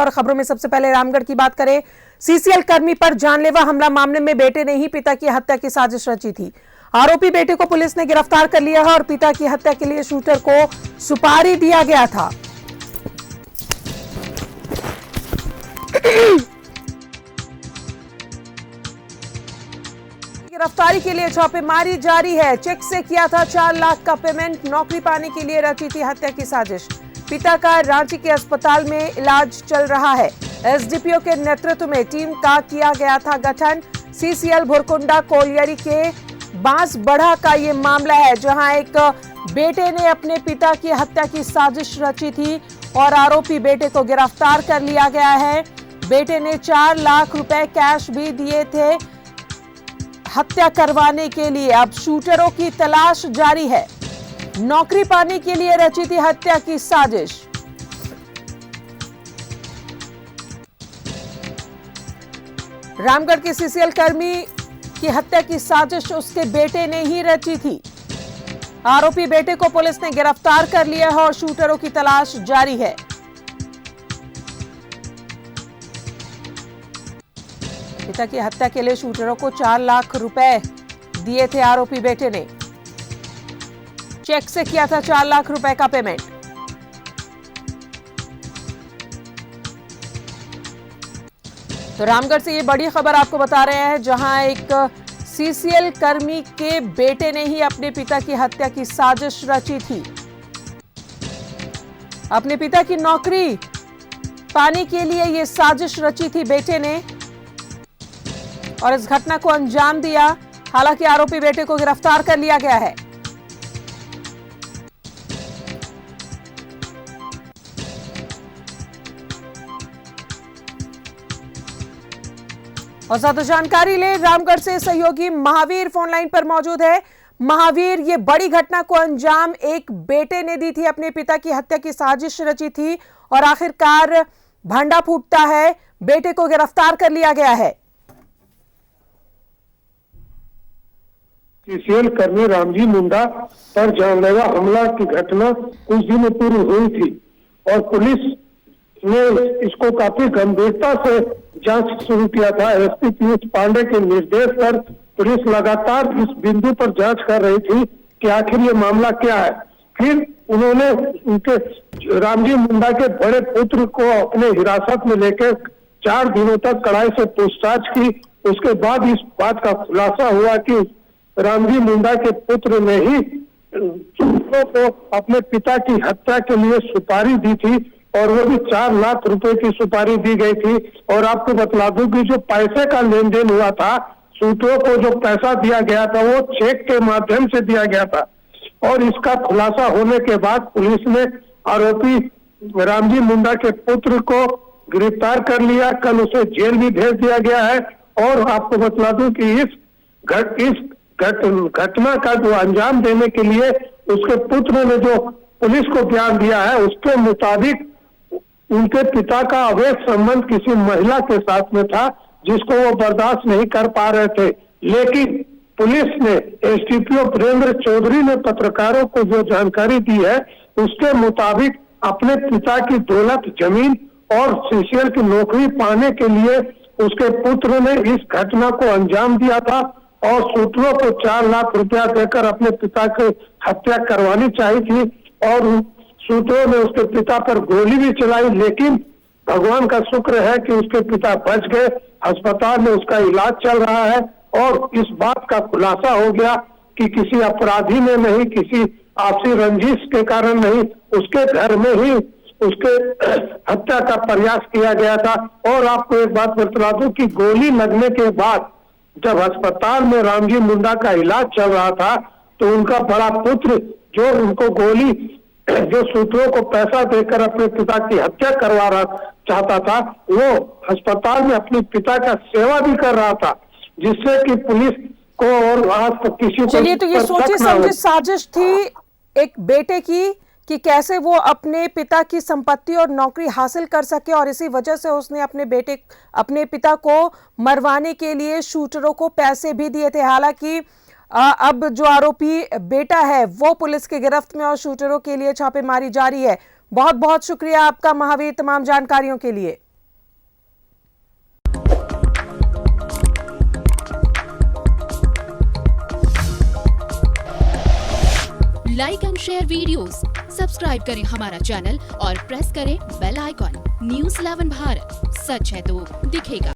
और खबरों में सबसे पहले रामगढ़ की बात करें। सीसीएल कर्मी पर जानलेवा हमला मामले में बेटे ने ही पिता की हत्या की साजिश रची थी। आरोपी बेटे को पुलिस ने गिरफ्तार कर लिया है और पिता की हत्या के लिए शूटर को सुपारी दिया गया था। गिरफ्तारी के लिए छापेमारी जारी है। चेक से किया था 4 लाख का पेमेंट। नौकरी पाने के लिए रची थी हत्या की साजिश। पिता का रांची के अस्पताल में इलाज चल रहा है। एसडीपीओ के नेतृत्व में टीम का किया गया था गठन। सीसीएल भुरकुंडा कोलियरी के बांसबड़ा का ये मामला है, जहां एक बेटे ने अपने पिता की हत्या की साजिश रची थी और आरोपी बेटे को गिरफ्तार कर लिया गया है। बेटे ने 4 लाख रुपए कैश भी दिए थे हत्या करवाने के लिए। अब शूटरों की तलाश जारी है। नौकरी पाने के लिए रची थी हत्या की साजिश। रामगढ़ के सीसीएल कर्मी की हत्या की साजिश उसके बेटे ने ही रची थी। आरोपी बेटे को पुलिस ने गिरफ्तार कर लिया है और शूटरों की तलाश जारी है। पिता की हत्या के लिए शूटरों को 4 लाख रुपए दिए थे आरोपी बेटे ने। चेक से किया था 4 लाख रुपए का पेमेंट। तो रामगढ़ से ये बड़ी खबर आपको बता रहे हैं, जहां एक सीसीएल कर्मी के बेटे ने ही अपने पिता की हत्या की साजिश रची थी। अपने पिता की नौकरी पाने के लिए ये साजिश रची थी बेटे ने और इस घटना को अंजाम दिया। हालांकि आरोपी बेटे को गिरफ्तार कर लिया गया है। और ज्यादा जानकारी ले रामगढ़ से सहयोगी महावीर फोन लाइन पर मौजूद है। महावीर, ये बड़ी घटना को अंजाम एक बेटे ने दी थी, अपने पिता की हत्या की साजिश रची थी और आखिरकार भांडा फूटता है, बेटे को गिरफ्तार कर लिया गया है। सीसीएल कर्मी रामजी मुंडा पर जानलेवा हमला की घटना कुछ दिन पूर्व हुई थी और पुलिस ने इसको काफी गंभीरता से जांच शुरू किया था। एसपी पीयूष पांडे के निर्देश पर पुलिस लगातार इस बिंदु पर जांच कर रही थी कि आखिर ये मामला क्या है। फिर उन्होंने उनके रामजी मुंडा के बड़े पुत्र को अपने हिरासत में लेकर 4 दिनों तक कड़ाई से पूछताछ की। उसके बाद इस बात का खुलासा हुआ कि रामजी मुंडा के पुत्र ने ही को अपने पिता की हत्या के लिए सुपारी दी थी और वो भी 4 लाख रुपए की सुपारी दी गई थी। और आपको बतला दूं कि जो पैसे का लेन देन हुआ था, शूटरों को जो पैसा दिया गया था वो चेक के माध्यम से दिया गया था। और इसका खुलासा होने के बाद पुलिस ने आरोपी रामजी मुंडा के पुत्र को गिरफ्तार कर लिया। कल उसे जेल भी भेज दिया गया है। और आपको बतला दूं कि इस घटना का जो अंजाम देने के लिए उसके पुत्र ने जो पुलिस को बयान दिया है, उसके मुताबिक उनके पिता का अवैध संबंध किसी महिला के साथ में था, जिसको वो बर्दाश्त नहीं कर पा रहे थे। लेकिन पुलिस ने, एसडीपीओ वीरेंद्र चौधरी ने पत्रकारों को जो जानकारी दी है, उसके मुताबिक अपने पिता की दौलत, जमीन और सीसीएल की नौकरी पाने के लिए उसके पुत्र ने इस घटना को अंजाम दिया था और शूटरों को 4 लाख रुपया देकर अपने पिता की हत्या करवानी चाहिए थी। और शूटरों ने उसके पिता पर गोली भी चलाई, लेकिन भगवान का शुक्र है कि उसके पिता बच गए। अस्पताल में उसका इलाज चल रहा है और इस बात का खुलासा हो गया कि किसी अपराधी ने नहीं, किसी आपसी रंजिश के कारण नहीं, उसके घर में ही उसके हत्या का प्रयास किया गया था। और आपको एक बात बता दूं कि गोली लगने के बाद जब अस्पताल में रामजी मुंडा का इलाज चल रहा था, तो उनका बड़ा पुत्र जो उनको गोली, जो शूटरों को पैसा देकर अपने पिता की हत्या करवा रहा चाहता था, वो अस्पताल में अपने पिता का सेवा भी कर रहा था, जिससे कि पुलिस को और आज तक किसी को। चलिए, तो ये सोची समझी साजिश थी एक बेटे की कि कैसे वो अपने पिता की संपत्ति और नौकरी हासिल कर सके और इसी वजह से उसने अपने पिता को मरवाने के लिए शूटरों को पैसे भी दिए थे। हालांकि अब जो आरोपी बेटा है वो पुलिस की गिरफ्त में और शूटरों के लिए छापेमारी जारी है। बहुत बहुत शुक्रिया आपका महावीर, तमाम जानकारियों के लिए। Like and share videos, subscribe करें हमारा चैनल और प्रेस करें बेल आइकॉन। News 11 भारत, सच है तो दिखेगा।